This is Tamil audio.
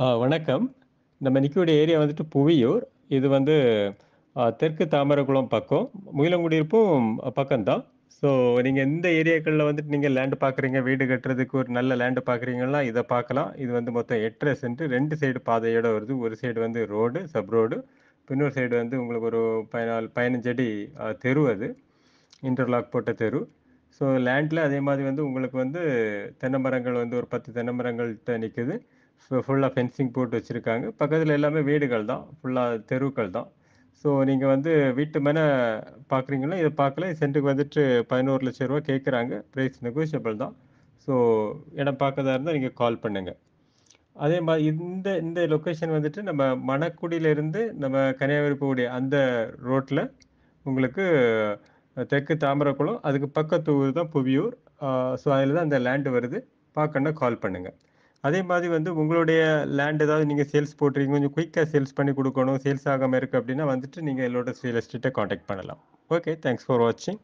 வணக்கம். நம்ம நிக்கக்கூடிய ஏரியா வந்துட்டு புவியூர். இது வந்து தெற்கு தாமரகுளம் பக்கம். முயலங்குடியிருப்பும் பக்கம் தான். ஸோ நீங்க இந்த ஏரியாக்கள்ல வந்துட்டு நீங்க லேண்ட் பார்க்குறீங்க, வீடு கட்டுறதுக்கு ஒரு நல்ல லேண்ட் பார்க்குறீங்கன்னா, இத பார்க்கலாம். இது வந்து மொத்தம் 8 1/2 சென்ட் 2 சைடு பாதையோட வருது. ஒரு சைடு வந்து ரோடு, சப் ரோடு. இன்னொரு சைடு வந்து உங்களுக்கு ஒரு 15 அடி தெரு அது. இன்டர்லாக் போட்ட தெரு. ஸோ லேண்ட்ல அதே மாதிரி வந்து உங்களுக்கு வந்து தென்னை மரங்கள் வந்து ஒரு 10 தென்னை மரங்கள்ட்ட நிக்குது. ஃபுல்லா ஃபென்சிங் போட்டு வச்சிருக்காங்க. பக்கத்துல எல்லாமே வீடுகள் தான். ஃபுல்லா தெருக்கள் தான். ஸோ நீங்க வந்து வீட்டு மேல பார்க்குறீங்கன்னா, இத பார்க்கலாம். சென்ட்டுக்கு வந்துட்டு ரூ. 11,00,000 கேட்குறாங்க. பிரைஸ் நெகோஷியபிள் தான். ஸோ இடம் பார்க்கறதா இருந்தா நீங்க கால் பண்ணுங்க. அதே மாரி இந்த இந்த லொக்கேஷன் வந்துட்டு நம்ம மணக்குடியிலிருந்து நம்ம கன்னியாகுமரி போகக்கூடிய அந்த ரோட்ல உங்களுக்கு தெற்கு தாமரகுளம். அதுக்கு பக்கத்து ஊர் தான் புவியூர். ஆ ஸோ அதில தான் அந்த லேண்ட் வருது. பார்க்கணும்னா கால் பண்ணுங்க. அதே மாதிரி வந்து உங்களுடைய லேண்ட் ஏதாவது நீங்க சேல்ஸ் போட்றீங்க, கொஞ்சம் குயிக்கா சேல்ஸ் பண்ணி குடுக்கணும், சேல்ஸ் ஆகாம இருக்கு அப்டின்னா வந்துட்டு நீங்க என்னோட ரியல் எஸ்டேட்ட கான்டாக்ட் பண்ணலாம். ஓகே. தேங்க்ஸ் ஃபார் வாட்சிங்.